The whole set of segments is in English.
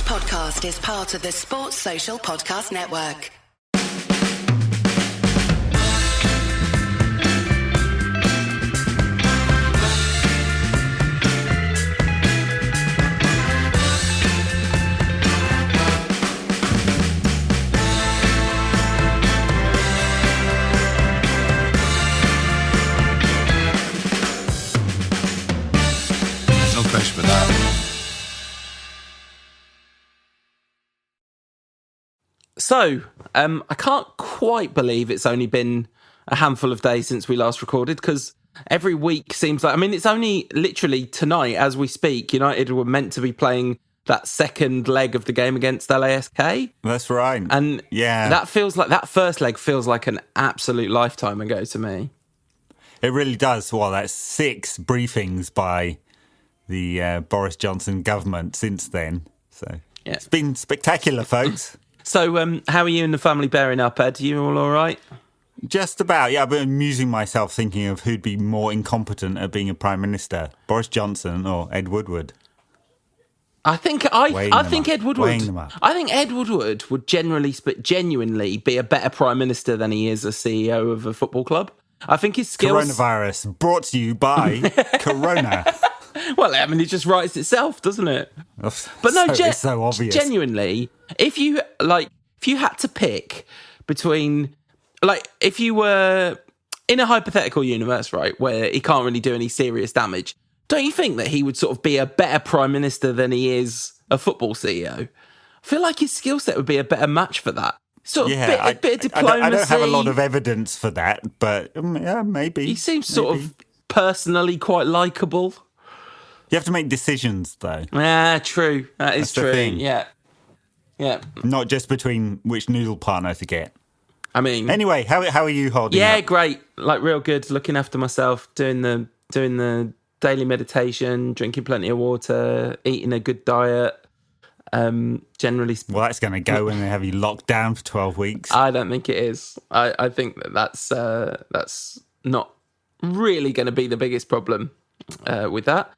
podcast is part of the Sports Social Podcast Network. No question with that. So, I can't quite believe it's only been a handful of days since we last recorded, because every week seems like... I mean, it's only literally tonight, as we speak, United were meant to be playing that second leg of the game against LASK. That's right. And yeah, that first leg feels like an absolute lifetime ago to me. It really does. Well, that's 6 briefings by the Boris Johnson government since then. So Yeah. It's been spectacular, folks. So, how are you and the family bearing up, Ed? Are you all right? Just about. Yeah, I've been amusing myself thinking of who'd be more incompetent at being a prime minister, Boris Johnson or Ed Woodward. I think Ed Woodward. Weighing them up. I think Ed Woodward would genuinely be a better prime minister than he is a CEO of a football club. I think his skills. Coronavirus brought to you by Corona. Well, I mean, it just writes itself, doesn't it? But no, it's so obvious. Genuinely, if you had to pick between, if you were in a hypothetical universe, right, where he can't really do any serious damage, don't you think that he would sort of be a better prime minister than he is a football CEO? I feel like his skill set would be a better match for that. Sort of a bit of diplomacy. I don't have a lot of evidence for that, but yeah, maybe. He seems sort of personally quite likeable. You have to make decisions, though. Yeah, true. That's the true. thing. Yeah. Not just between which noodle partner to get. I mean, anyway, how are you holding? Yeah, up? great. Real good. Looking after myself, doing the daily meditation, drinking plenty of water, eating a good diet. Generally, well, that's going to go when they have you locked down for 12 weeks. I don't think it is. I think that's not really going to be the biggest problem with that.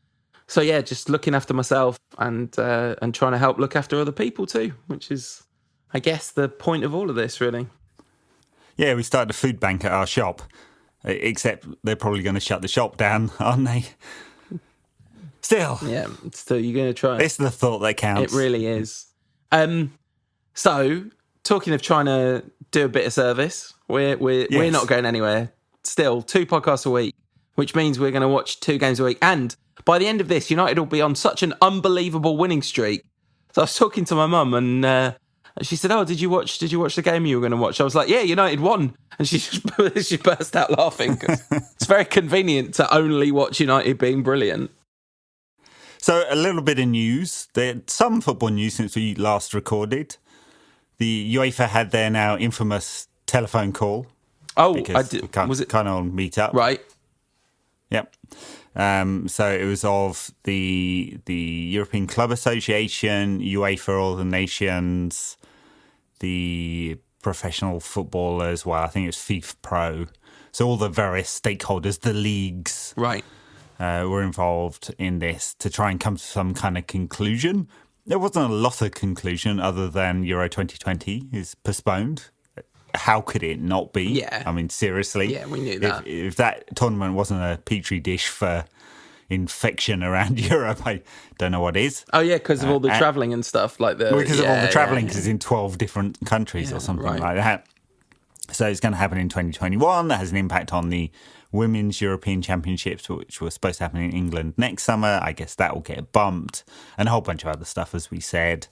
So yeah, just looking after myself and trying to help look after other people too, which is, I guess, the point of all of this, really. Yeah, we started a food bank at our shop, except they're probably going to shut the shop down, aren't they? Still, you're going to try. It's the thought that counts. It really is. So, talking of trying to do a bit of service, we're not going anywhere. Still, 2 podcasts a week, which means we're going to watch 2 games a week. And by the end of this, United will be on such an unbelievable winning streak. So I was talking to my mum, and she said, "Oh, did you watch the game you were going to watch?" I was like, "Yeah, United won," and she burst out laughing. 'Cause it's very convenient to only watch United being brilliant. So a little bit of news. There's some football news since we last recorded. The UEFA had their now infamous telephone call. Oh, Was it kind of meet up? Right. Yep. So it was of the European Club Association, UEFA, all the nations, the professional footballers. Well, I think it was FIFA Pro. So all the various stakeholders, the leagues, right, were involved in this to try and come to some kind of conclusion. There wasn't a lot of conclusion other than Euro 2020 is postponed. How could it not be? Yeah. I mean, seriously. Yeah, we knew that. If that tournament wasn't a petri dish for infection around Europe, I don't know what is. Oh, yeah, because of all the travelling and stuff. Because of all the travelling, because it's in 12 different countries or something like that. So it's going to happen in 2021. That has an impact on the Women's European Championships, which were supposed to happen in England next summer. I guess that will get bumped. And a whole bunch of other stuff, as we said.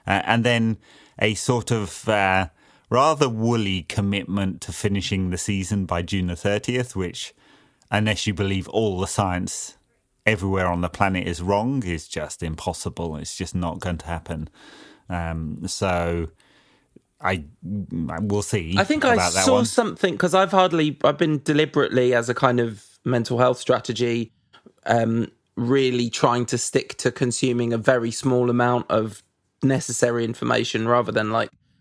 And then a sort of... rather woolly commitment to finishing the season by June the 30th, which, unless you believe all the science everywhere on the planet is wrong, is just impossible. It's just not going to happen. So we'll see. I think I saw something, because I've been deliberately, as a kind of mental health strategy, really trying to stick to consuming a very small amount of necessary information rather than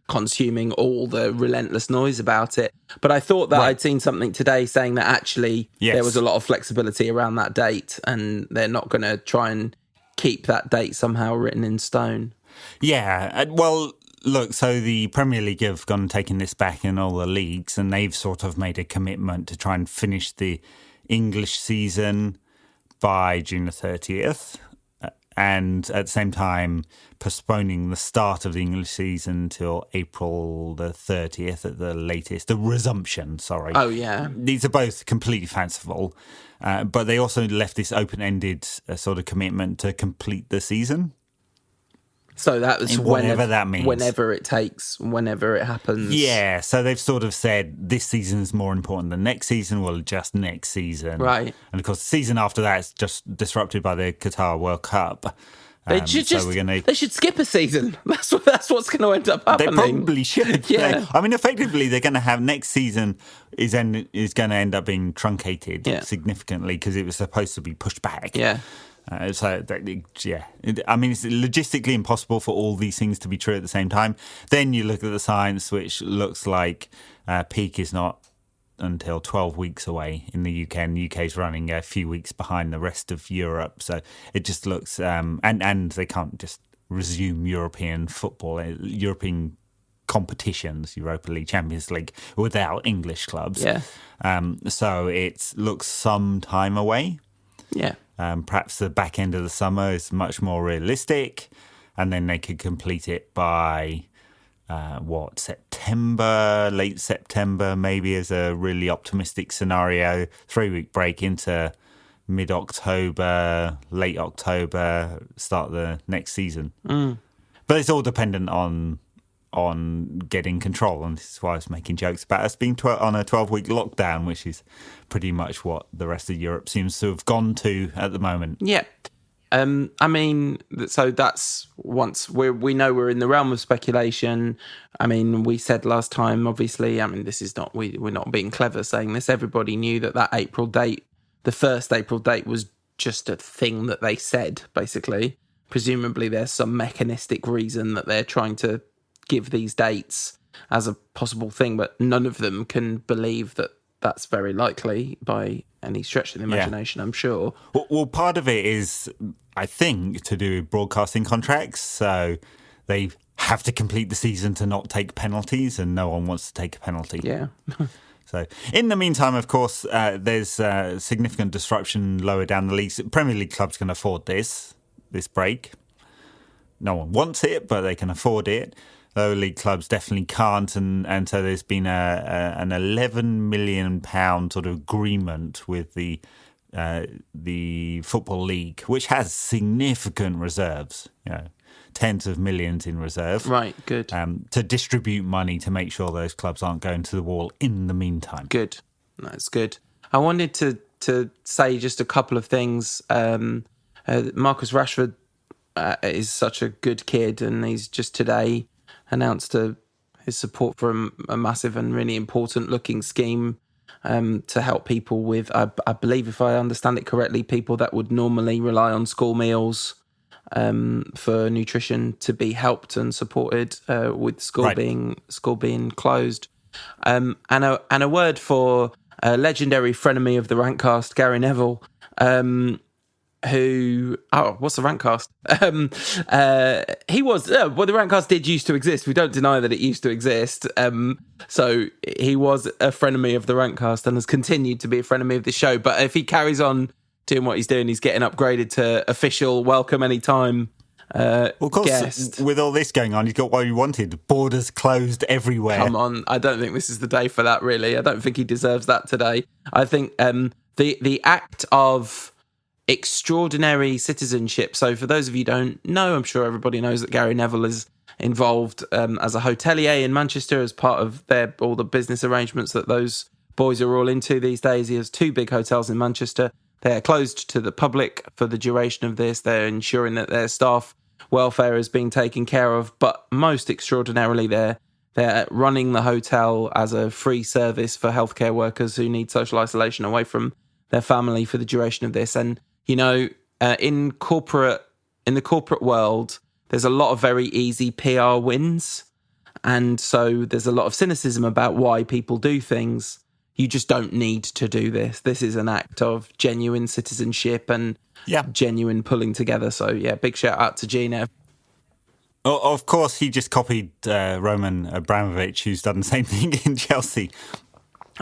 consuming all the relentless noise about it. But I thought that I'd seen something today saying that actually there was a lot of flexibility around that date, and they're not going to try and keep that date somehow written in stone. Yeah, well, look, so the Premier League have gone and taken this back in all the leagues, and they've sort of made a commitment to try and finish the English season by June the 30th, and at the same time postponing the start of the English season till April the 30th at the latest. The resumption, sorry. Oh, yeah. These are both completely fanciful, but they also left this open-ended sort of commitment to complete the season. So that was whatever that means. Whenever it takes, whenever it happens. Yeah, so they've sort of said this season is more important than next season. We'll adjust next season. Right. And of course, the season after that is just disrupted by the Qatar World Cup. They should skip a season. That's what's going to end up happening. They probably should. Yeah. I mean, effectively, they're going to have next season is going to end up being truncated significantly because it was supposed to be pushed back. Yeah. I mean, it's logistically impossible for all these things to be true at the same time. Then you look at the science, which looks like peak is not until 12 weeks away in the UK, and the UK is running a few weeks behind the rest of Europe. So it just looks, and they can't just resume European football, European competitions, Europa League, Champions League, without English clubs. Yeah. So it looks some time away. Yeah. Perhaps the back end of the summer is much more realistic, and then they could complete it by September, late September, maybe as a really optimistic scenario. 3-week break into mid-October, late October, start the next season. But it's all dependent on getting control, and this is why I was making jokes about us being on a 12-week lockdown, which is pretty much what the rest of Europe seems to have gone to at the moment. Yeah. I mean, so that's once we know we're in the realm of speculation. I mean, we said last time, obviously, I mean, this is not, we're not being clever saying this. Everybody knew that April date, the first April date, was just a thing that they said, basically. Presumably there's some mechanistic reason that they're trying to give these dates as a possible thing, but none of them can believe that that's very likely by any stretch of the imagination, I'm sure. Well, part of it is, I think, to do with broadcasting contracts. So they have to complete the season to not take penalties, and no one wants to take a penalty. Yeah. So in the meantime, of course, there's significant disruption lower down the leagues. Premier League clubs can afford this break. No one wants it, but they can afford it. Lower league clubs definitely can't, and so there's been an £11 million sort of agreement with the Football League, which has significant reserves, tens of millions in reserve. Right, good. To distribute money to make sure those clubs aren't going to the wall in the meantime. Good. That's good. I wanted to say just a couple of things. Marcus Rashford is such a good kid, and he's just today announced his support for a massive and really important looking scheme to help people with, I believe, if I understand it correctly, people that would normally rely on school meals for nutrition to be helped and supported with school being closed. And a word for a legendary frenemy of the Rantcast, Gary Neville, what's the Rantcast? He was, the Rantcast did used to exist. We don't deny that it used to exist. So he was a frenemy of the Rantcast and has continued to be a frenemy of the show. But if he carries on doing what he's doing, he's getting upgraded to official welcome anytime of course, guest. With all this going on, he's got what he wanted. Borders closed everywhere. Come on. I don't think this is the day for that, really. I don't think he deserves that today. I think the act of extraordinary citizenship. So for those of you who don't know, I'm sure everybody knows that Gary Neville is involved as a hotelier in Manchester as part of all the business arrangements that those boys are all into these days. He has 2 big hotels in Manchester. They're closed to the public for the duration of this. They're ensuring that their staff welfare is being taken care of, but most extraordinarily, they're running the hotel as a free service for healthcare workers who need social isolation away from their family for the duration of this. And in the corporate world, there's a lot of very easy PR wins. And so there's a lot of cynicism about why people do things. You just don't need to do this. This is an act of genuine citizenship and genuine pulling together. So, big shout out to Gina. Of course, he just copied Roman Abramovich, who's done the same thing in Chelsea.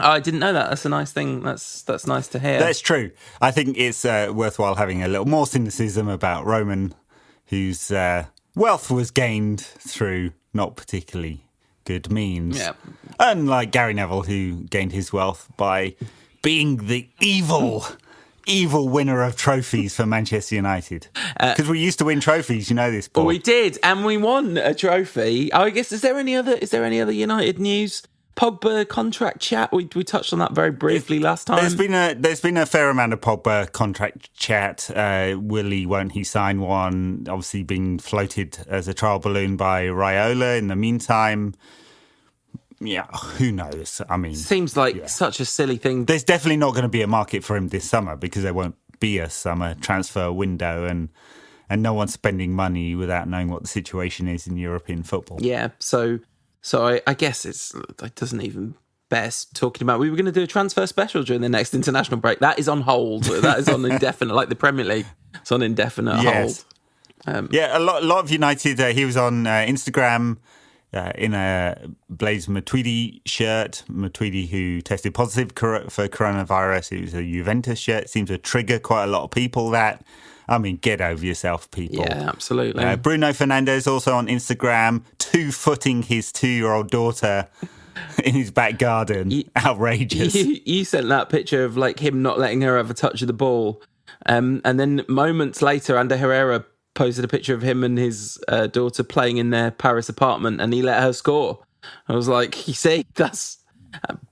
Oh, I didn't know that. That's a nice thing. That's nice to hear. That's true. I think it's worthwhile having a little more cynicism about Roman, whose wealth was gained through not particularly good means. Yeah. Unlike Gary Neville, who gained his wealth by being the evil winner of trophies for Manchester United. Because we used to win trophies, you know this, Paul. We did, and we won a trophy. I guess, is there any other United news? Pogba contract chat. We touched on that very briefly last time. There's been a fair amount of Pogba contract chat. Will he? Won't he sign one? Obviously, being floated as a trial balloon by Raiola. In the meantime, yeah, who knows? I mean, seems like such a silly thing. There's definitely not going to be a market for him this summer because there won't be a summer transfer window, and no one's spending money without knowing what the situation is in European football. Yeah, so I guess it doesn't even bear talking about. We were going to do a transfer special during the next international break. That is on hold. That is on indefinite, like the Premier League. It's on indefinite hold. A lot of United. He was on Instagram in a Blaise Matuidi shirt. Matuidi, who tested positive for coronavirus. It was a Juventus shirt. Seems to trigger quite a lot of people. Get over yourself, people. Yeah, absolutely. Bruno Fernandes also on Instagram, 2-footing his 2-year-old daughter in his back garden. Outrageous. You sent that picture of like him not letting her have a touch of the ball. And then moments later, Ander Herrera posted a picture of him and his daughter playing in their Paris apartment, and he let her score. I was like, you see, that's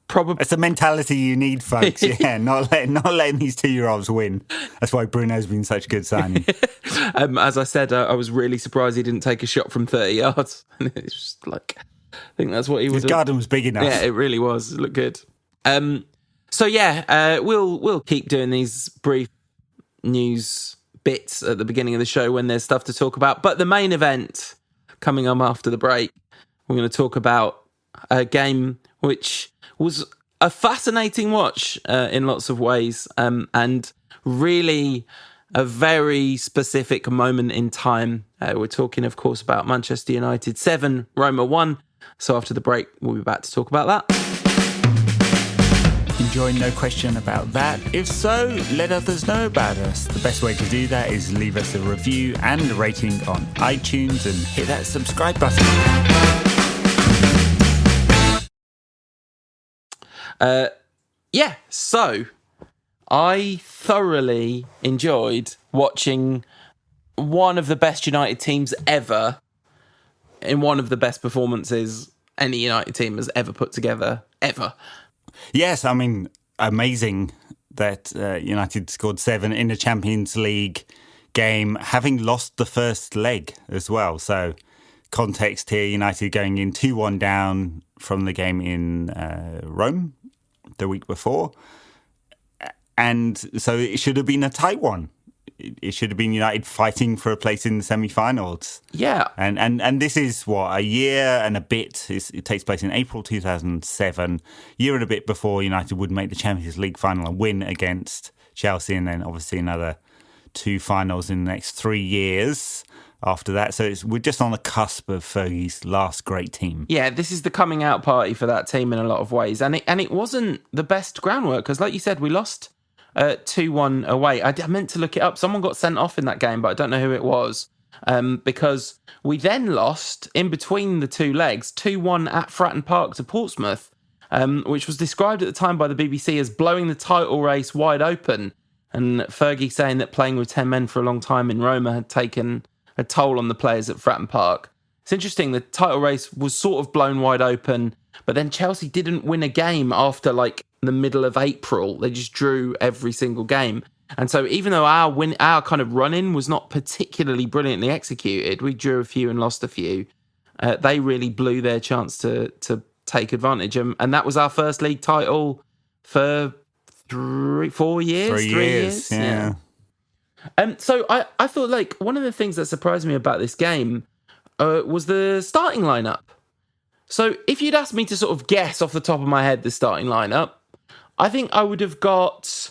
probably... It's a mentality you need, folks. Yeah, not letting these 2-year-olds win. That's why Bruno's been such a good signing. As I said, I was really surprised he didn't take a shot from 30 yards. And it's just like, I think that's what he was. His garden was big enough. Yeah, it really was. It looked good. We'll keep doing these brief news bits at the beginning of the show when there's stuff to talk about. But the main event coming up after the break, we're going to talk about a game which was a fascinating watch in lots of ways, and really a very specific moment in time. We're talking, of course, about Manchester United 7, Roma 1. So after the break, we'll be back to talk about that. Enjoying, no question about that? If so, let others know about us. The best way to do that is leave us a review and a rating on iTunes and hit that subscribe button. So I thoroughly enjoyed watching one of the best United teams ever in one of the best performances any United team has ever put together, ever. Yes, I mean, amazing that United scored 7 in the Champions League game, having lost the first leg as well. So context here, United going in 2-1 down from the game in Rome the week before. And so it should have been a tight one. It should have been United fighting for a place in the semi-finals. Yeah. And this is, a year and a bit. It takes place in April 2007. Year and a bit before United would make the Champions League final and win against Chelsea, and then obviously another 2 finals in the next 3 years after that. So we're just on the cusp of Fergie's last great team. Yeah, this is the coming out party for that team in a lot of ways. And it wasn't the best groundwork, because like you said, we lost 2-1 away. I meant to look it up. Someone got sent off in that game, but I don't know who it was, because we then lost in between the 2 legs 2-1 at Fratton Park to Portsmouth, which was described at the time by the BBC as blowing the title race wide open, and Fergie saying that playing with 10 men for a long time in Roma had taken a toll on the players at Fratton Park. It's interesting, the title race was sort of blown wide open, but then Chelsea didn't win a game after the middle of April. They just drew every single game. And so even though our kind of run-in was not particularly brilliantly executed, we drew a few and lost a few, they really blew their chance to take advantage. And that was our first league title for 4 years? 3 years, yeah. So I thought one of the things that surprised me about this game was the starting lineup. So if you'd asked me to sort of guess off the top of my head the starting lineup, I think I would have got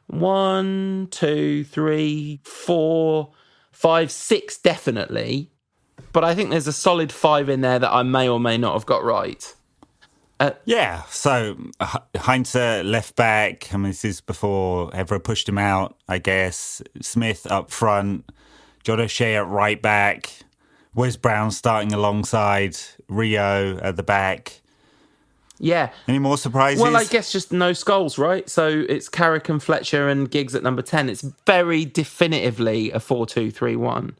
1, 2, 3, 4, 5, 6 definitely. but I think there's a solid 5 in there that I may or may not have got right. So Heinze left back. I mean, this is before Evra pushed him out, I guess. Smith up front, John O'Shea at right back, Wes Brown starting alongside Rio at the back. Yeah. Any more surprises? Well, I guess just no Scholes, right? So it's Carrick and Fletcher and Giggs at number 10. It's very definitively a 4-2-3-1.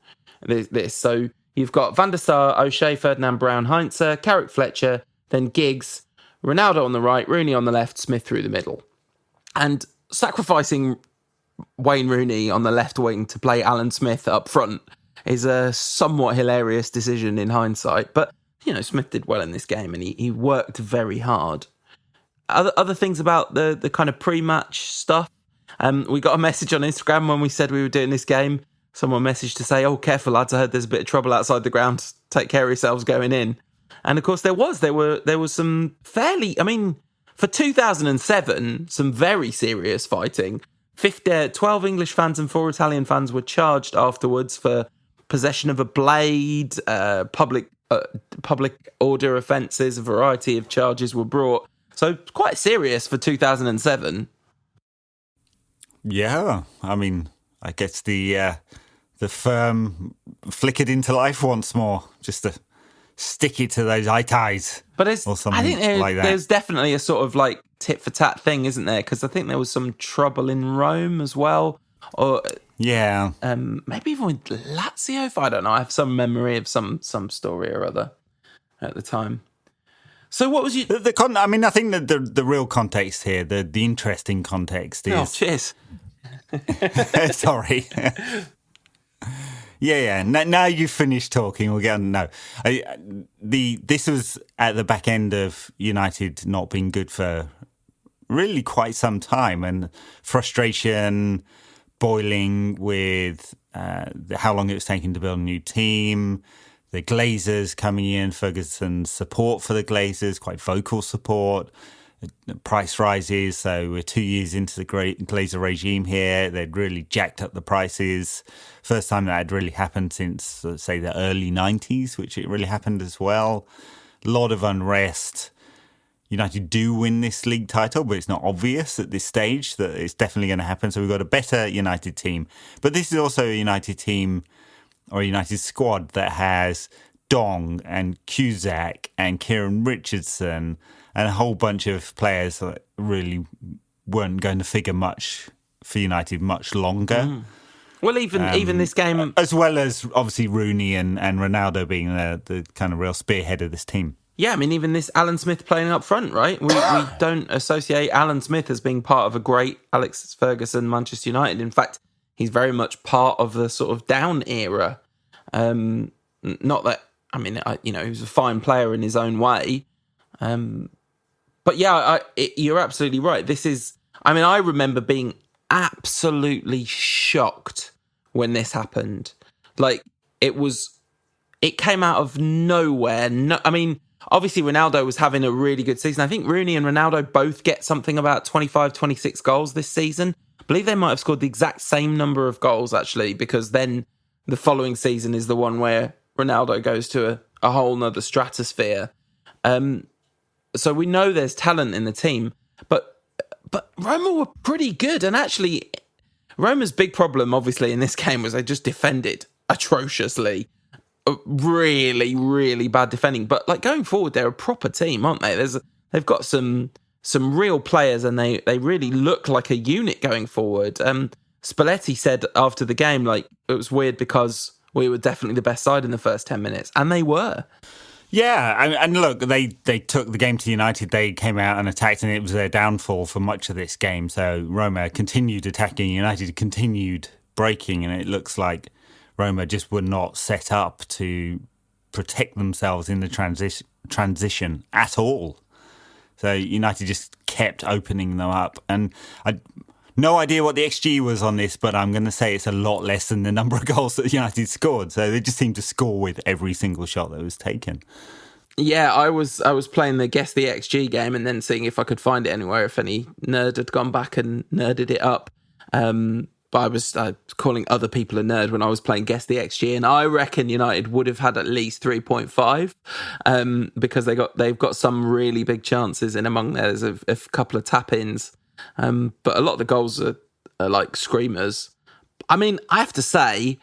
This. So you've got Van der Sar, O'Shea, Ferdinand, Brown, Heinze, Carrick, Fletcher, then Giggs, Ronaldo on the right, Rooney on the left, Smith through the middle. And sacrificing Wayne Rooney on the left wing to play Alan Smith up front is a somewhat hilarious decision in hindsight. But, Smith did well in this game and he worked very hard. Other things about the kind of pre-match stuff. We got a message on Instagram when we said we were doing this game. Someone messaged to say, careful lads, I heard there's a bit of trouble outside the ground. Take care of yourselves going in. And of course there was some fairly, for 2007, some very serious fighting. 12 English fans and 4 Italian fans were charged afterwards for possession of a blade, public order offences. A variety of charges were brought. So quite serious for 2007. Yeah, I guess the firm flickered into life once more, just to stick it to those eye ties. But I think there's definitely a sort of like tit for tat thing, isn't there? Because I think there was some trouble in Rome as well, or maybe even with Lazio. I don't know. I have some memory of some story or other at the time. So what was you? I think that the real context here, the interesting context is. Oh, cheers. Sorry. Yeah. Now you've finished talking. We'll get on. No, this was at the back end of United not being good for really quite some time, and frustration boiling with how long it was taking to build a new team. The Glazers coming in, Ferguson's support for the Glazers, quite vocal support. Price rises, so we're 2 years into the great Glazer regime here. They'd really jacked up the prices. First time that had really happened since, say, the early 90s, which it really happened as well. A lot of unrest. United do win this league title, but it's not obvious at this stage that it's definitely going to happen. So we've got a better United team. But this is also a United team, or a United squad, that has Dong and Cusack and Kieran Richardson and a whole bunch of players that really weren't going to figure much for United much longer. Well, even this game, as well as obviously Rooney and Ronaldo being the kind of real spearhead of this team. Yeah, even this Alan Smith playing up front, right? We don't associate Alan Smith as being part of a great Alex Ferguson Manchester United. In fact, he's very much part of the sort of down era. Not that, he was a fine player in his own way. But yeah, you're absolutely right. This is, I remember being absolutely shocked when this happened. Like, it came out of nowhere. Obviously Ronaldo was having a really good season. I think Rooney and Ronaldo both get something about 25, 26 goals this season. I believe they might have scored the exact same number of goals, actually, because then the following season is the one where Ronaldo goes to a whole nother stratosphere. So we know there's talent in the team, but Roma were pretty good. And actually, Roma's big problem, obviously, in this game was they just defended atrociously. Really, really bad defending. But going forward, they're a proper team, aren't they? They've got some real players, and they really look like a unit going forward. Spalletti said after the game, it was weird because we were definitely the best side in the first 10 minutes, and they were. Yeah, and look, they took the game to United. They came out and attacked, and it was their downfall for much of this game. So Roma continued attacking, United continued breaking, and it looks like Roma just were not set up to protect themselves in the transition at all. So United just kept opening them up, and no idea what the XG was on this, but I'm going to say it's a lot less than the number of goals that United scored. So they just seemed to score with every single shot that was taken. Yeah, I was playing the Guess the XG game and then seeing if I could find it anywhere, if any nerd had gone back and nerded it up. but I was calling other people a nerd when I was playing Guess the XG, and I reckon United would have had at least 3.5 because they've got some really big chances in among there. There's a couple of tap-ins, but a lot of the goals are like screamers. I mean, I have to say,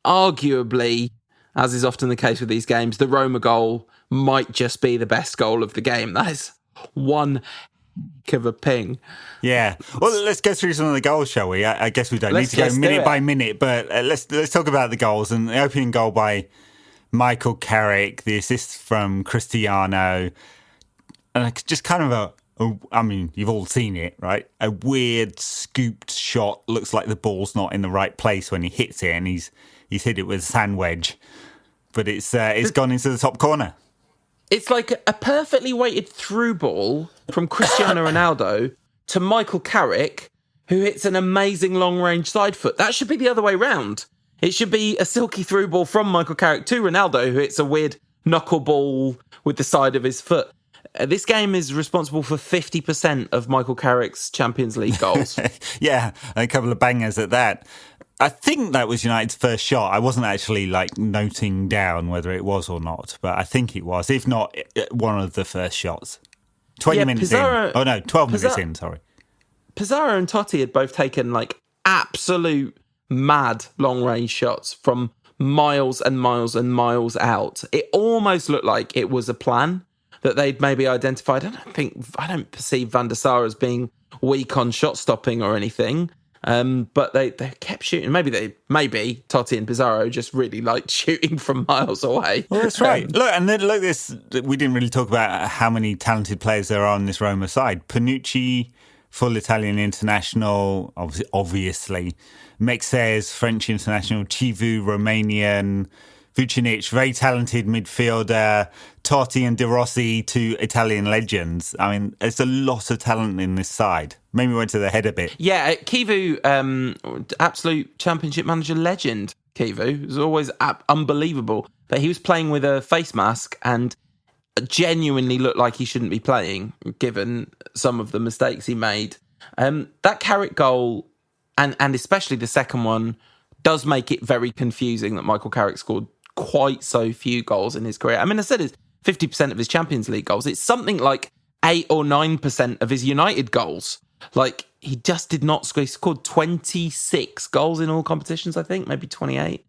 arguably, as is often the case with these games, the Roma goal might just be the best goal of the game. That is one heck of a ping. Yeah. Well, let's go through some of the goals, shall we? I guess we don't need to go minute by minute, but let's talk about the goals. And the opening goal by Michael Carrick, the assist from Cristiano, and just kind of I mean, you've all seen it, right? A weird scooped shot. Looks like the ball's not in the right place when he hits it, and he's hit it with a sand wedge, but it's gone into the top corner. It's like a perfectly weighted through ball from Cristiano Ronaldo to Michael Carrick, who hits an amazing long-range side foot. That should be the other way round. It should be a silky through ball from Michael Carrick to Ronaldo, who hits a weird knuckleball with the side of his foot. This game is responsible for 50% of Michael Carrick's Champions League goals. Yeah, a couple of bangers at that. I think that was United's first shot. I wasn't actually noting down whether it was or not, but I think it was. If not, one of the first shots. 20 minutes in. Oh no, 12 minutes in, sorry. Pizarro and Totti had both taken absolute mad long-range shots from miles and miles and miles out. It almost looked like it was a plan that they'd maybe identified. I don't perceive Van der Sar as being weak on shot stopping or anything. But they kept shooting. Maybe Totti and Pizarro just really liked shooting from miles away. Well, that's right. Look this. We didn't really talk about how many talented players there are on this Roma side. Panucci, full Italian international, obviously. Mexes, French international. Chivu, Romanian. Vucinic, very talented midfielder. Totti and De Rossi, two Italian legends. I mean, there's a lot of talent in this side. Maybe went to the head a bit. Yeah, Chivu, absolute championship manager legend. Chivu was always unbelievable. But he was playing with a face mask and genuinely looked like he shouldn't be playing, given some of the mistakes he made. That Carrick goal, and especially the second one, does make it very confusing that Michael Carrick scored quite so few goals in his career. I mean, I said it's 50% of his Champions League goals. It's something like 8 or 9% of his United goals. He just did not score. He scored 26 goals in all competitions, I think, maybe 28.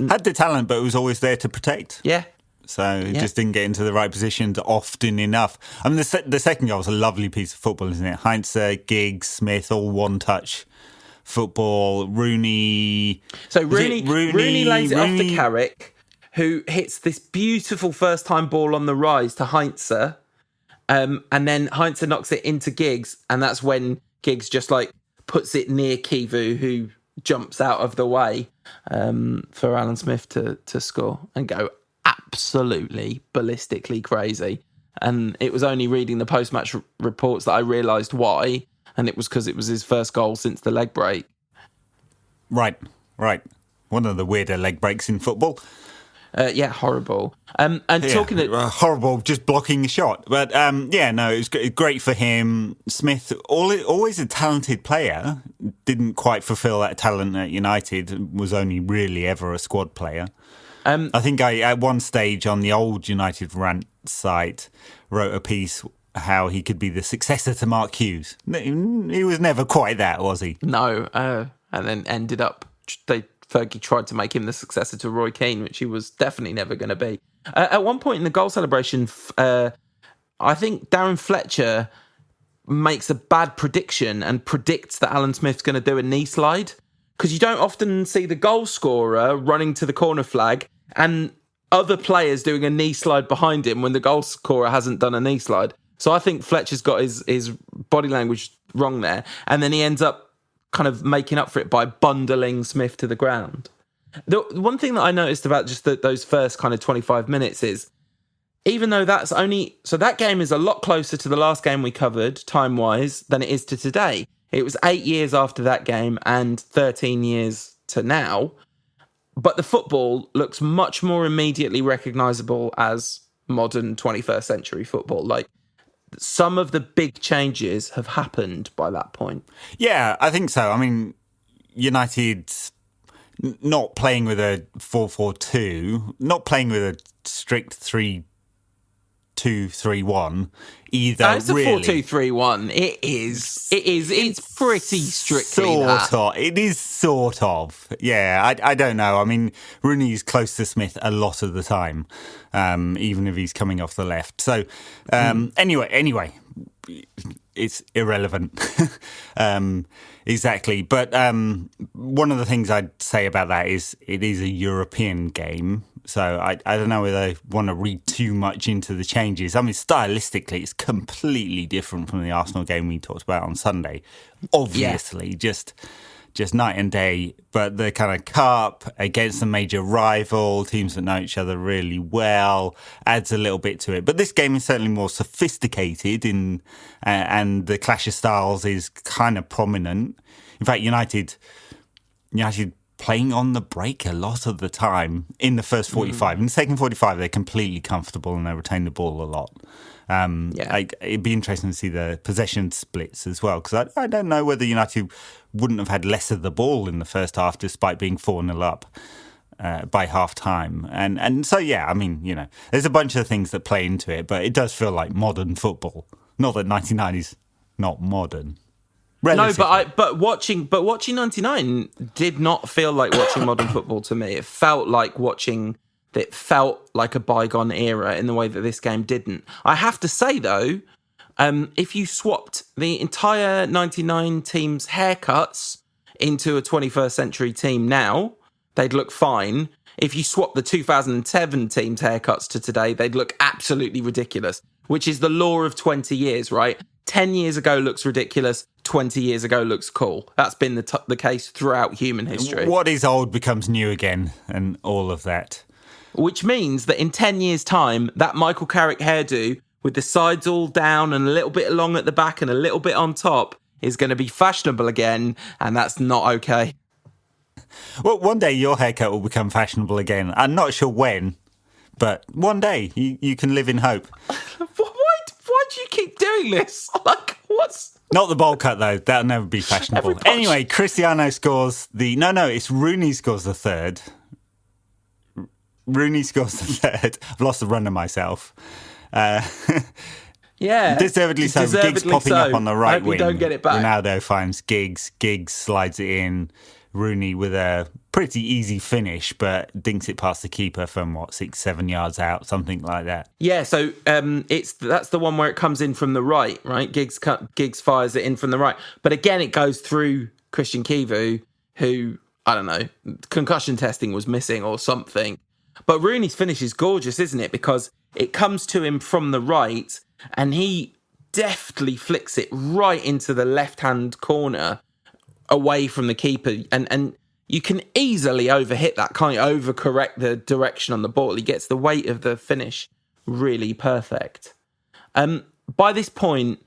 Had the talent, but was always there to protect. Yeah. So he just didn't get into the right positions often enough. I mean, the second goal was a lovely piece of football, isn't it? Heinze, Giggs, Smith, all one-touch football. Rooney. So Rooney lays it off to Carrick, who hits this beautiful first-time ball on the rise to Heinze. And then Heinze knocks it into Giggs, and that's when Giggs just puts it near Chivu, who jumps out of the way for Alan Smith to score and go absolutely ballistically crazy. And it was only reading the post-match reports that I realised why, and it was because it was his first goal since the leg break. Right. One of the weirder leg breaks in football. Yeah, horrible. Talking horrible, just blocking the shot. But it was great for him. Smith, always a talented player, didn't quite fulfil that talent at United. Was only really ever a squad player. I think I at one stage on the old United Rant site wrote a piece how he could be the successor to Mark Hughes. He was never quite that, was he? No, and then ended up Fergie tried to make him the successor to Roy Keane, which he was definitely never going to be. At one point in the goal celebration, I think Darren Fletcher makes a bad prediction and predicts that Alan Smith's going to do a knee slide, because you don't often see the goal scorer running to the corner flag and other players doing a knee slide behind him when the goal scorer hasn't done a knee slide. So I think Fletcher's got his body language wrong there, and then he ends up kind of making up for it by bundling Smith to the ground. The one thing that I noticed about just those first kind of 25 minutes is, even though that's only... So that game is a lot closer to the last game we covered, time-wise, than it is to today. It was 8 years after that game and 13 years to now. But the football looks much more immediately recognisable as modern 21st century football. Some of the big changes have happened by that point. Yeah, I think so. I mean, United not playing with a 4-4-2, not playing with a strict 3-2-3-1 either. It's a really. 4-2-3-1. It is. It's pretty strictly sort of. It is sort of. Yeah, I don't know. I mean, Rooney's close to Smith a lot of the time, even if he's coming off the left. So anyway, it's irrelevant. Exactly. But one of the things I'd say about that is it is a European game. So I don't know whether I want to read too much into the changes. I mean, stylistically, it's completely different from the Arsenal game we talked about on Sunday. Obviously, just night and day. But the kind of cup against a major rival, teams that know each other really well, adds a little bit to it. But this game is certainly more sophisticated and the clash of styles is kind of prominent. In fact, United playing on the break a lot of the time in the first 45. In the second 45, they're completely comfortable and they retain the ball a lot. It'd be interesting to see the possession splits as well, because I don't know whether United wouldn't have had less of the ball in the first half despite being 4-0 up by half time. And so, yeah, I mean, there's a bunch of things that play into it, but it does feel like modern football. Not that 99 is not modern. Relatively. No, but watching 99 did not feel like watching modern football to me. It felt like a bygone era in the way that this game didn't. I have to say though, if you swapped the entire 99 team's haircuts into a 21st century team now, they'd look fine. If you swap the 2007 team's haircuts to today, they'd look absolutely ridiculous, which is the law of 20 years, right? 10 years ago looks ridiculous, 20 years ago looks cool. That's been the case throughout human history. What is old becomes new again, and all of that. Which means that in 10 years' time, that Michael Carrick hairdo with the sides all down and a little bit long at the back and a little bit on top is going to be fashionable again, and that's not okay. Well, one day your haircut will become fashionable again. I'm not sure when, but one day you can live in hope. Why do you keep doing this? What's... Not the bowl cut, though. That'll never be fashionable. Anyway, Cristiano scores it's Rooney scores the third. Rooney scores the third. I've lost the run of myself. Yeah. Deservedly so. Giggs popping up on the right wing. Don't get it back. Ronaldo finds Giggs. Giggs slides it in. Rooney with a pretty easy finish, but dinks it past the keeper from 6-7 yards out, something like that. Yeah, so that's the one where it comes in from the right? Giggs fires it in from the right, but again it goes through Christian Kivu, who I don't know, concussion testing was missing or something. But Rooney's finish is gorgeous, isn't it? Because it comes to him from the right, and he deftly flicks it right into the left-hand corner, away from the keeper, and you can easily overhit that, can't you? Overcorrect the direction on the ball. He gets the weight of the finish really perfect. By this point,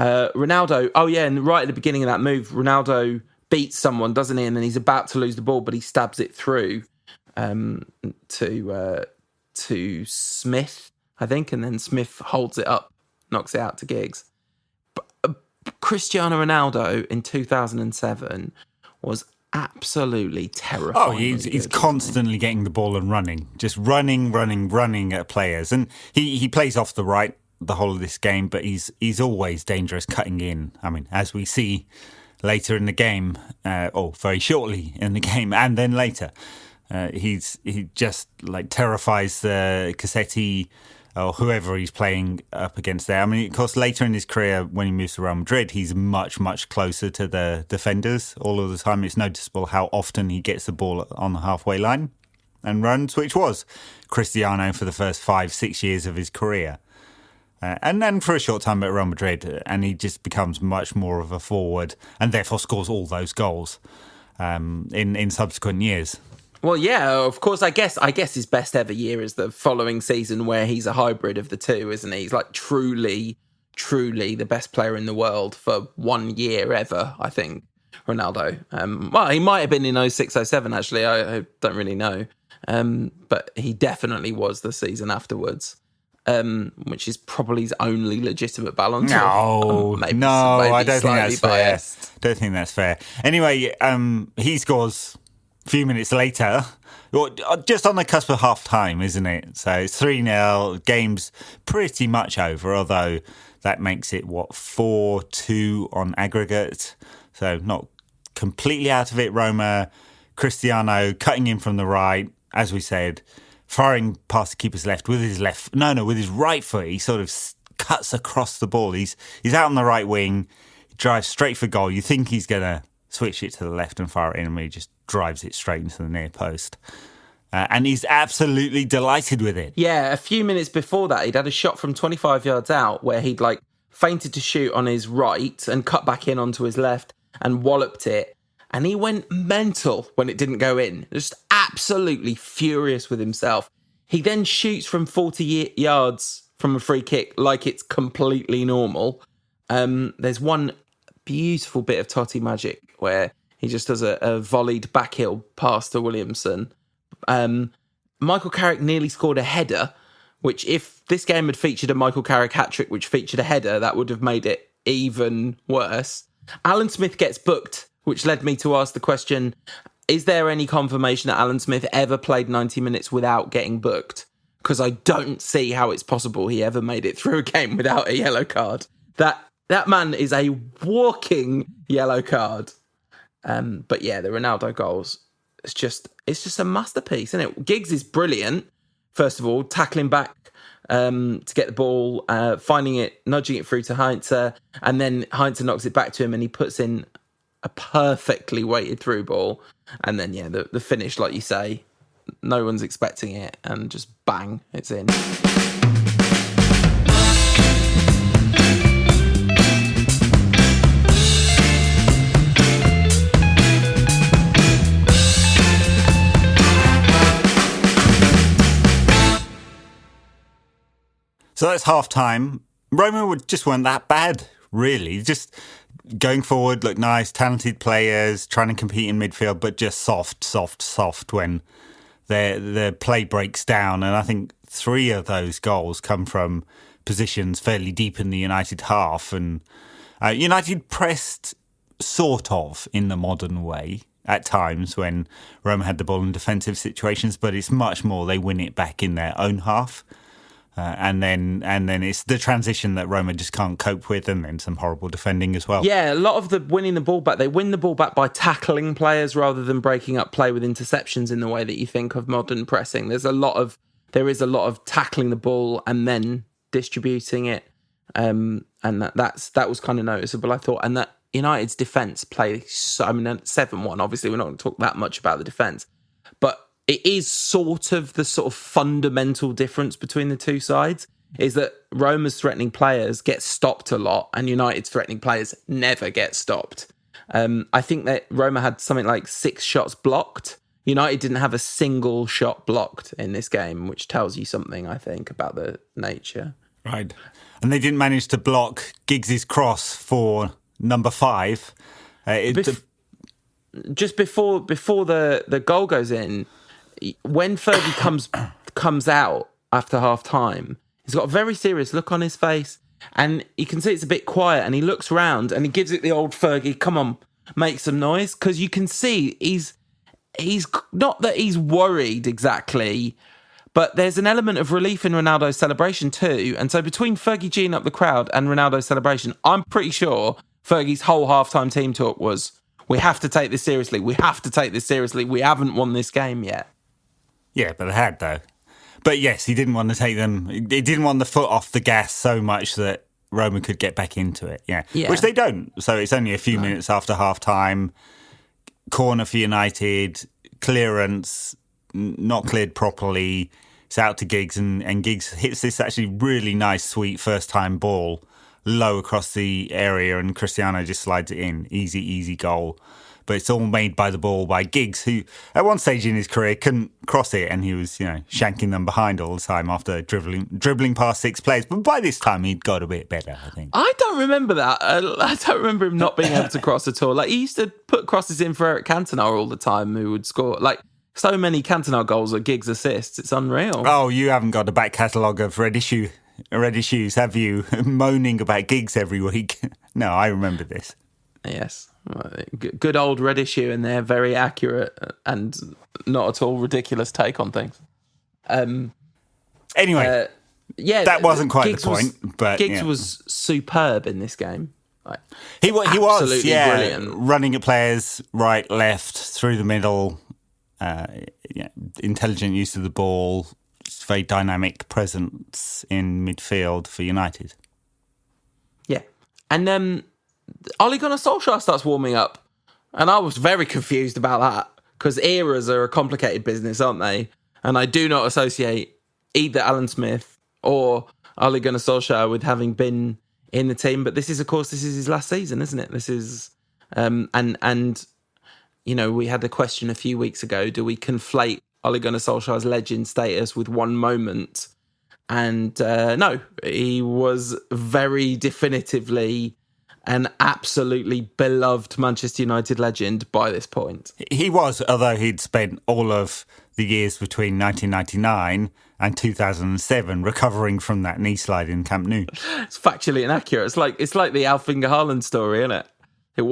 Ronaldo, and right at the beginning of that move, Ronaldo beats someone, doesn't he? And then he's about to lose the ball, but he stabs it through to Smith, I think, and then Smith holds it up, knocks it out to Giggs. Cristiano Ronaldo in 2007 was absolutely terrifying. Oh, he's constantly getting the ball and running. Just running at players. And he plays off the right the whole of this game, but he's always dangerous cutting in. I mean, as we see later in the game, or very shortly in the game, and then later, he just terrifies the Cassetti or whoever he's playing up against there. I mean, of course, later in his career, when he moves to Real Madrid, he's much, much closer to the defenders all of the time. It's noticeable how often he gets the ball on the halfway line and runs, which was Cristiano for the first 5-6 years of his career. And then for a short time at Real Madrid, and he just becomes much more of a forward and therefore scores all those goals in subsequent years. Well, yeah, of course. I guess his best ever year is the following season, where he's a hybrid of the two, isn't he? He's truly the best player in the world for 1 year ever, I think, Ronaldo. Well, he might have been in 06-07, actually. I don't really know. But he definitely was the season afterwards. which is probably his only legitimate Ballon d'Or. I don't think that's biased. Fair. Don't think that's fair. Anyway, he scores a few minutes later, just on the cusp of half-time, isn't it? So it's 3-0, game's pretty much over, although that makes it, 4-2 on aggregate. So not completely out of it. Roma, Cristiano cutting in from the right, as we said, firing past the keeper's left with his with his right foot. He sort of cuts across the ball. He's out on the right wing, he drives straight for goal. You think he's going to switch it to the left and fire it in, and he just drives it straight into the near post. And he's absolutely delighted with it. Yeah, a few minutes before that, he'd had a shot from 25 yards out where he'd fainted to shoot on his right and cut back in onto his left and walloped it. And he went mental when it didn't go in. Just absolutely furious with himself. He then shoots from 40 yards from a free kick like it's completely normal. There's one beautiful bit of Totti magic where he just does a volleyed backheel pass to Williamson. Michael Carrick nearly scored a header, which if this game had featured a Michael Carrick hat-trick which featured a header, that would have made it even worse. Alan Smith gets booked, which led me to ask the question, is there any confirmation that Alan Smith ever played 90 minutes without getting booked? Because I don't see how it's possible he ever made it through a game without a yellow card. That man is a walking yellow card. But yeah, the Ronaldo goals, it's just a masterpiece, isn't it? Giggs is brilliant, first of all, tackling back to get the ball, finding it, nudging it through to Heinze, and then Heinze knocks it back to him and he puts in a perfectly weighted through ball. And then, yeah, the finish, like you say, no one's expecting it, and just bang, it's in. So that's half-time. Roma just weren't that bad, really. Just going forward, look nice, talented players, trying to compete in midfield, but just soft when their play breaks down. And I think 3 of those goals come from positions fairly deep in the United half. And United pressed sort of in the modern way at times when Roma had the ball in defensive situations, but it's much more they win it back in their own half. And then it's the transition that Roma just can't cope with, and then some horrible defending as well. Yeah, a lot of the winning the ball back, they win the ball back by tackling players rather than breaking up play with interceptions in the way that you think of modern pressing. There is a lot of tackling the ball and then distributing it, and that was kind of noticeable, I thought. And that United's defence play, 7-1. Obviously, we're not going to talk that much about the defence, but it is sort of the sort of fundamental difference between the two sides is that Roma's threatening players get stopped a lot and United's threatening players never get stopped. I think that Roma had something like 6 shots blocked. United didn't have a single shot blocked in this game, which tells you something, I think, about the nature. Right. And they didn't manage to block Giggs' cross for number 5. Just before the goal goes in, when Fergie comes out after half time, he's got a very serious look on his face, and you can see it's a bit quiet, and he looks round and he gives it the old Fergie, come on, make some noise, because you can see he's not that he's worried exactly, but there's an element of relief in Ronaldo's celebration too. And so between Fergie G'ing up the crowd and Ronaldo's celebration, I'm pretty sure Fergie's whole halftime team talk was, we have to take this seriously. We have to take this seriously. We haven't won this game yet. Yeah, but they had, though. But yes, he didn't want to take them. He didn't want the foot off the gas so much that Roma could get back into it. Yeah. Which they don't. So it's only a few minutes after half-time. Corner for United. Clearance. Not cleared properly. It's out to Giggs. And Giggs hits this actually really nice, sweet first-time ball low across the area. And Cristiano just slides it in. Easy goal. But it's all made by the ball by Giggs, who at one stage in his career couldn't cross it, and he was, shanking them behind all the time after dribbling past 6 players. But by this time, he'd got a bit better, I think. I don't remember that. I don't remember him not being able to cross at all. Like, he used to put crosses in for Eric Cantona all the time, who would score. Like, so many Cantona goals are Giggs assists. It's unreal. Oh, you haven't got a back catalogue of red issues, have you? Moaning about Giggs every week. No, I remember this. Yes. Good old red issue, and they're very accurate and not at all ridiculous take on things. Anyway, that wasn't quite Giggs the point. But Giggs was superb in this game. He was, brilliant. Running at players right, left, through the middle, intelligent use of the ball, just very dynamic presence in midfield for United. Yeah. And Ole Gunnar Solskjaer starts warming up, and I was very confused about that, because eras are a complicated business, aren't they? And I do not associate either Alan Smith or Ole Gunnar Solskjaer with having been in the team, but this is his last season, isn't it? This is, and we had a question a few weeks ago: do we conflate Ole Gunnar Solskjaer's legend status with one moment? And no, he was very definitively an absolutely beloved Manchester United legend by this point. He was, although he'd spent all of the years between 1999 and 2007 recovering from that knee slide in Camp Nou. It's factually inaccurate. It's like the Alfinger Haaland story, isn't it? He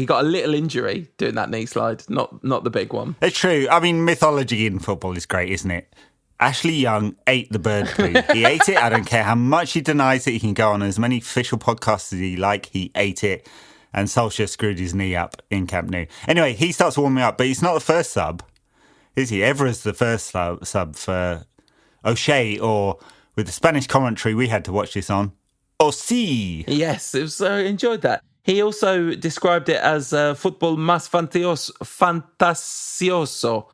got a little injury doing that knee slide, not the big one. It's true. I mean, mythology in football is great, isn't it? Ashley Young ate the bird poo. He ate it. I don't care how much he denies it. He can go on as many official podcasts as he like. He ate it. And Solskjaer screwed his knee up in Camp Nou. Anyway, he starts warming up, but he's not the first sub, is he? Evra's the first sub for O'Shea, or with the Spanish commentary we had to watch this on, O'Si. Yes, it was, I enjoyed that. He also described it as football más fantasioso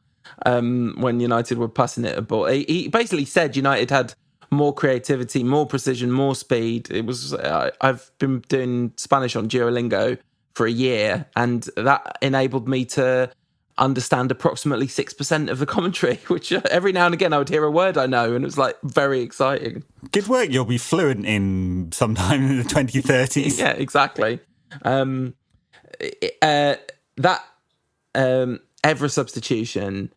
when United were passing it a ball. He basically said United had more creativity, more precision, more speed. It was. I've been doing Spanish on Duolingo for a year, and that enabled me to understand approximately 6% of the commentary, which every now and again I would hear a word I know, and it was like very exciting. Good work. You'll be fluent in sometime in the 2030s. Yeah, exactly. Evra substitution,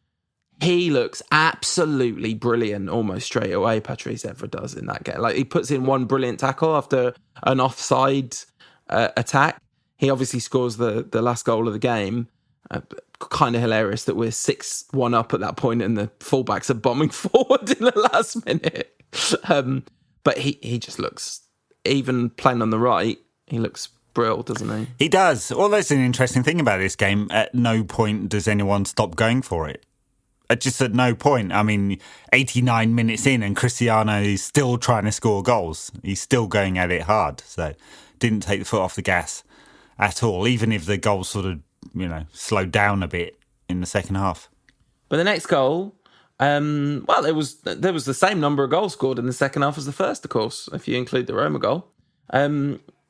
he looks absolutely brilliant almost straight away. Patrice Evra does in that game. Like, he puts in one brilliant tackle after an offside attack. He obviously scores the last goal of the game. Kind of hilarious that we're 6-1 up at that point and the fullbacks are bombing forward in the last minute. But he just looks, even playing on the right, he looks brilliant, doesn't he? He does. Well, that's an interesting thing about this game. At no point does anyone stop going for it. Just at no point. I mean, 89 minutes in and Cristiano is still trying to score goals. He's still going at it hard. So didn't take the foot off the gas at all, even if the goals sort of, slowed down a bit in the second half. But the next goal, there was the same number of goals scored in the second half as the first, of course, if you include the Roma goal.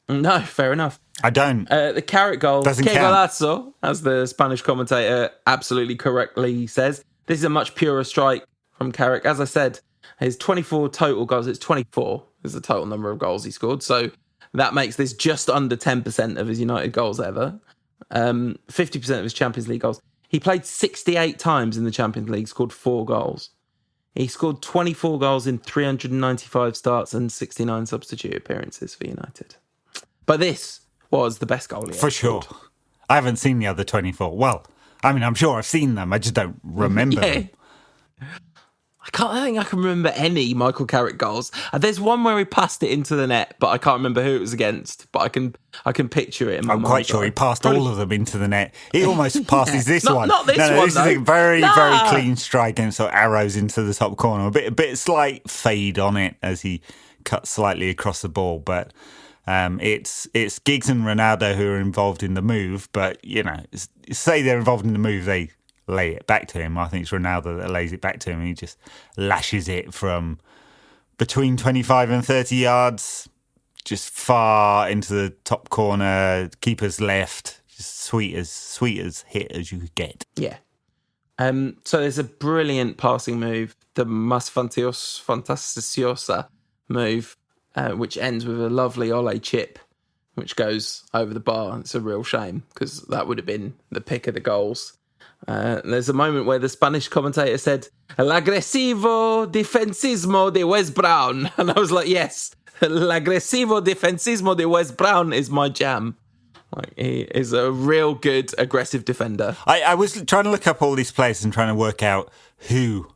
No, fair enough. I don't. The Carrick goal, doesn't que count. golazo, as the Spanish commentator absolutely correctly says. This is a much purer strike from Carrick. As I said, his 24 total goals, it's 24 is the total number of goals he scored. So that makes this just under 10% of his United goals ever. 50% of his Champions League goals. He played 68 times in the Champions League, scored 4 goals. He scored 24 goals in 395 starts and 69 substitute appearances for United. But this was the best goal he ever For sure. scored. I haven't seen the other 24. Well, I mean, I'm sure I've seen them. I just don't remember them. I think I can remember any Michael Carrick goals. There's one where he passed it into the net, but I can't remember who it was against. But I can picture it in my mind. I'm quite sure he passed all of them into the net. He almost passes this one. Not this one, This though. is a very, very clean strike and sort of arrows into the top corner. A bit slight fade on it as he cuts slightly across the ball, but it's Giggs and Ronaldo who are involved in the move. But say they're involved in the move, they lay it back to him. I think it's Ronaldo that lays it back to him, and he just lashes it from between 25 and 30 yards, just far into the top corner, keeper's left, just sweet as hit as you could get. Yeah. So there's a brilliant passing move, the Más Fantasiosa move, which ends with a lovely Ole chip, which goes over the bar. It's a real shame because that would have been the pick of the goals. There's a moment where the Spanish commentator said, "El agresivo defensismo de Wes Brown." And I was like, yes, el agresivo defensismo de Wes Brown is my jam. Like, he is a real good aggressive defender. I was trying to look up all these players and trying to work out who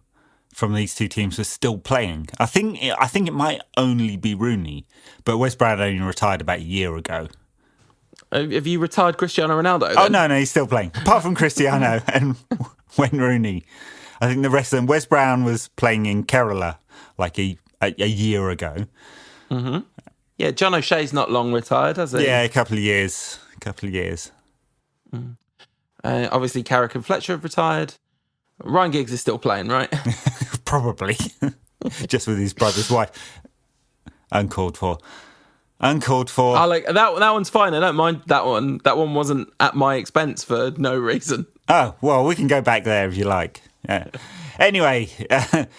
from these two teams was still playing. I think it might only be Rooney, but Wes Brown only retired about a year ago. Have you retired Cristiano Ronaldo then? Oh, no, he's still playing. Apart from Cristiano and Wayne Rooney. I think the rest of them... Wes Brown was playing in Kerala like a year ago. Mm-hmm. Yeah, John O'Shea's not long retired, has he? Yeah, a couple of years. Mm. Obviously, Carrick and Fletcher have retired. Ryan Giggs is still playing, right? Probably. Just with his brother's wife. Uncalled for. I like that one's fine. I don't mind that one. That one wasn't at my expense for no reason. Oh, well, we can go back there if you like. Yeah. Anyway,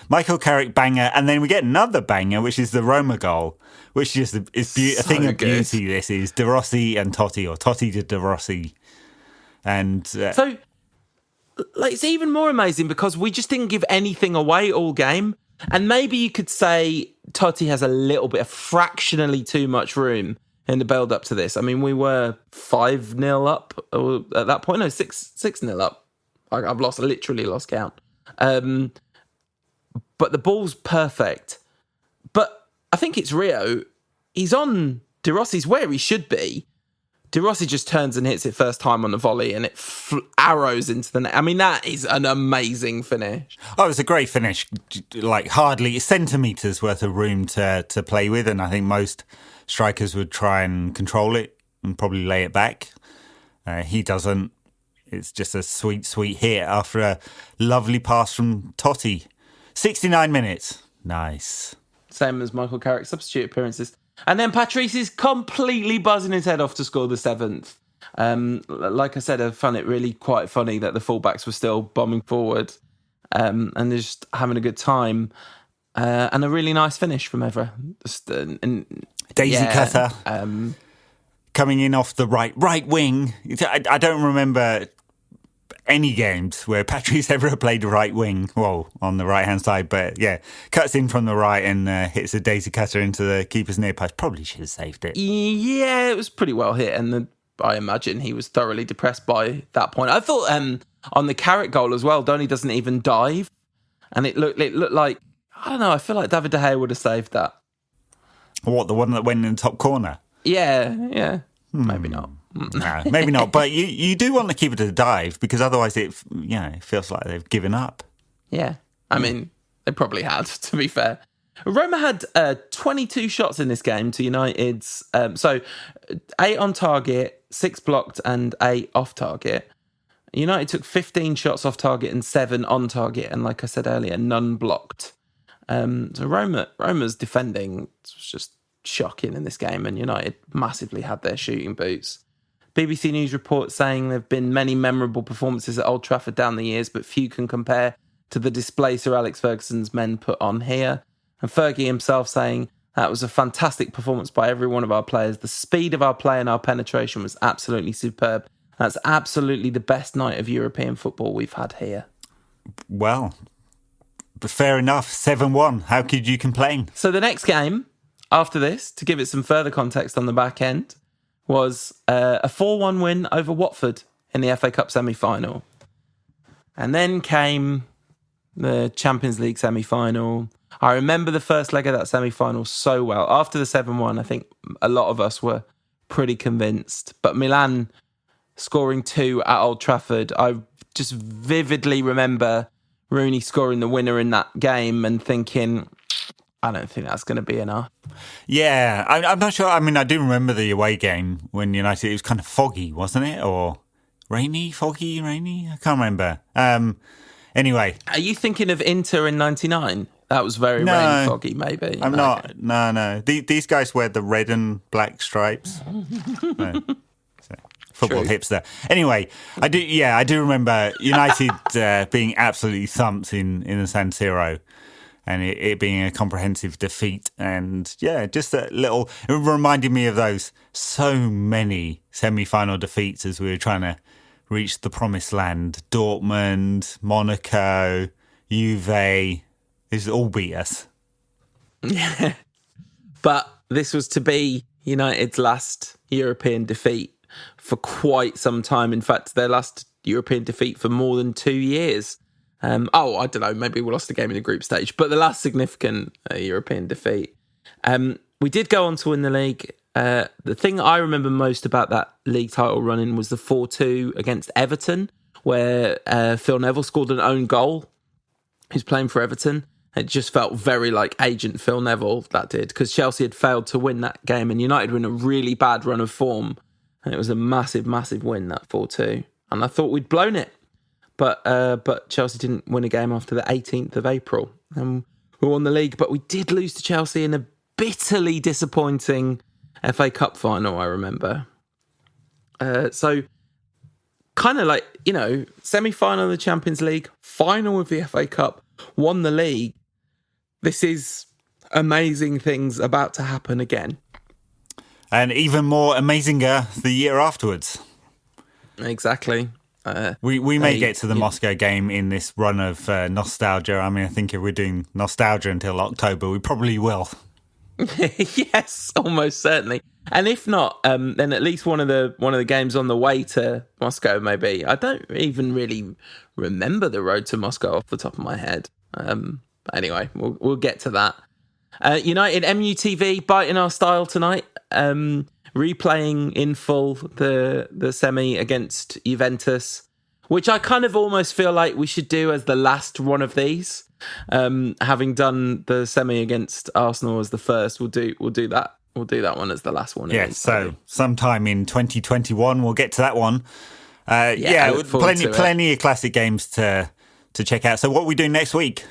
Michael Carrick banger, and then we get another banger, which is the Roma goal, which is a thing of beauty. This is De Rossi and Totti, or Totti to De Rossi. And so, like, it's even more amazing because we just didn't give anything away all game. And maybe you could say Totti has a little bit of fractionally too much room in the build-up to this. I mean, we were 5-0 up at that point. No, 6-0 up. I've literally lost count. But the ball's perfect. But I think it's Rio. He's on De Rossi's where he should be. De Rossi just turns and hits it first time on the volley and it arrows into the net. I mean, that is an amazing finish. Oh, it was a great finish. Like, hardly centimetres worth of room to play with. And I think most strikers would try and control it and probably lay it back. He doesn't. It's just a sweet, sweet hit after a lovely pass from Totti. 69 minutes. Nice. Same as Michael Carrick's substitute appearances. And then Patrice is completely buzzing his head off to score the 7th. Like I said, I found it really quite funny that the fullbacks were still bombing forward and they're just having a good time. And a really nice finish from Evra. Daisy cutter. Coming in off the right wing. I don't remember any games where Patrice Evra played right wing, well, on the right-hand side, but yeah, cuts in from the right and hits a daisy cutter into the keeper's near post. Probably should have saved it. Yeah, it was pretty well hit, and I imagine he was thoroughly depressed by that point. I thought on the Carrick goal as well, Donny doesn't even dive, and it looked like, I don't know, I feel like David De Gea would have saved that. What, the one that went in the top corner? Yeah. Maybe not. No, maybe not. But you do want the keeper to dive because otherwise it feels like they've given up. Yeah. I mean, they probably had, to be fair. Roma had 22 shots in this game to United's. So 8 on target, 6 blocked and 8 off target. United took 15 shots off target and 7 on target. And like I said earlier, none blocked. So Roma's defending was just shocking in this game, and United massively had their shooting boots. BBC News report saying there have been many memorable performances at Old Trafford down the years, but few can compare to the display Sir Alex Ferguson's men put on here. And Fergie himself saying that was a fantastic performance by every one of our players. The speed of our play and our penetration was absolutely superb. That's absolutely the best night of European football we've had here. Well, fair enough. 7-1. How could you complain? So the next game after this, to give it some further context on the back end, was a 4-1 win over Watford in the FA Cup semi-final. And then came the Champions League semi-final. I remember the first leg of that semi-final so well. After the 7-1, I think a lot of us were pretty convinced. But Milan scoring 2 at Old Trafford, I just vividly remember Rooney scoring the winner in that game and thinking, I don't think that's going to be enough. Yeah, I'm not sure. I mean, I do remember the away game when United, it was kind of foggy, wasn't it? Or rainy? I can't remember. Anyway. Are you thinking of Inter in 99? That was very rainy, foggy, maybe. I'm not. No. These guys wear the red and black stripes. No. Football hipster. Anyway, I do remember United being absolutely thumped in the San Siro. And it being a comprehensive defeat. And yeah, just a little... It reminded me of those so many semi-final defeats as we were trying to reached the promised land. Dortmund, Monaco, Juve, these all beat us. Yeah. But this was to be United's last European defeat for quite some time. In fact, their last European defeat for more than 2 years. I don't know, maybe we lost a game in the group stage, but the last significant European defeat. We did go on to win the league. The thing that I remember most about that league title run-in was the 4-2 against Everton, where Phil Neville scored an own goal. He's playing for Everton. It just felt very like Agent Phil Neville, that did, because Chelsea had failed to win that game and United were in a really bad run of form. And it was a massive, massive win, that 4-2. And I thought we'd blown it. But Chelsea didn't win a game after the 18th of April. And we won the league, but we did lose to Chelsea in a bitterly disappointing FA Cup final, I remember. So kind of like, semi-final of the Champions League, final of the FA Cup, won the league. This is amazing things about to happen again. And even more amazinger the year afterwards. Exactly. We may get to the Moscow game in this run of nostalgia. I mean, I think if we're doing nostalgia until October, we probably will. Yes, almost certainly. And if not, then at least one of the games on the way to Moscow, maybe. I don't even really remember the road to Moscow off the top of my head. Anyway, we'll get to that. United MUTV biting our style tonight. Replaying in full the semi against Juventus, which I kind of almost feel like we should do as the last one of these. Having done the semi against Arsenal as the first, we'll do that. We'll do that one as the last one. Yeah, so sometime in 2021 we'll get to that one. Plenty of classic games to check out. So what are we doing next week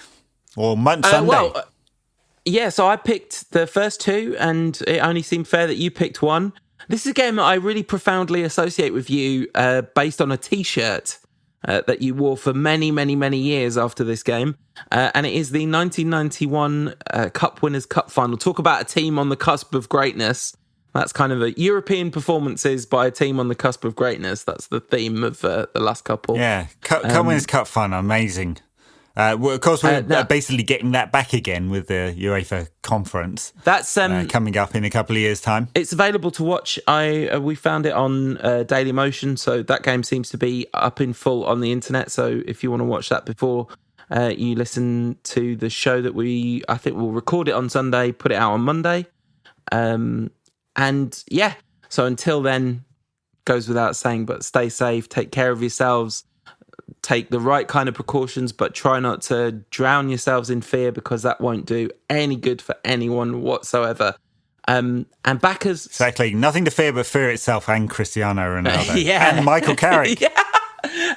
or Sunday? So I picked the first two, and it only seemed fair that you picked one. This is a game that I really profoundly associate with you based on a T-shirt that you wore for many, many, many years after this game. And it is the 1991 Cup Winners' Cup final. Talk about a team on the cusp of greatness. That's kind of a European performances by a team on the cusp of greatness. That's the theme of the last couple. Yeah, Cup Winners' Cup final, amazing. Of course, we're basically getting that back again with the UEFA Conference. That's coming up in a couple of years' time. It's available to watch. We found it on Daily Motion, so that game seems to be up in full on the internet. So if you want to watch that before you listen to the show that I think we'll record it on Sunday, put it out on Monday. So until then, goes without saying, but stay safe, take care of yourselves. Take the right kind of precautions, but try not to drown yourselves in fear, because that won't do any good for anyone whatsoever. And backers... Exactly. Nothing to fear but fear itself and Cristiano Ronaldo. And Michael Carrick.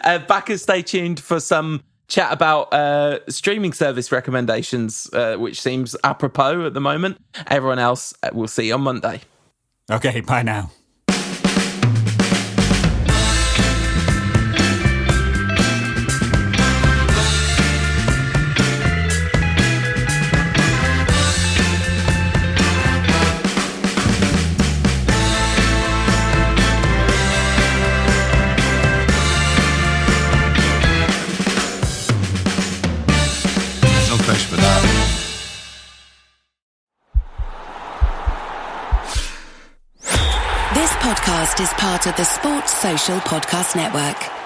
Backers, stay tuned for some chat about streaming service recommendations, which seems apropos at the moment. Everyone else, we'll see you on Monday. Okay, bye now. This podcast is part of the Sports Social Podcast Network.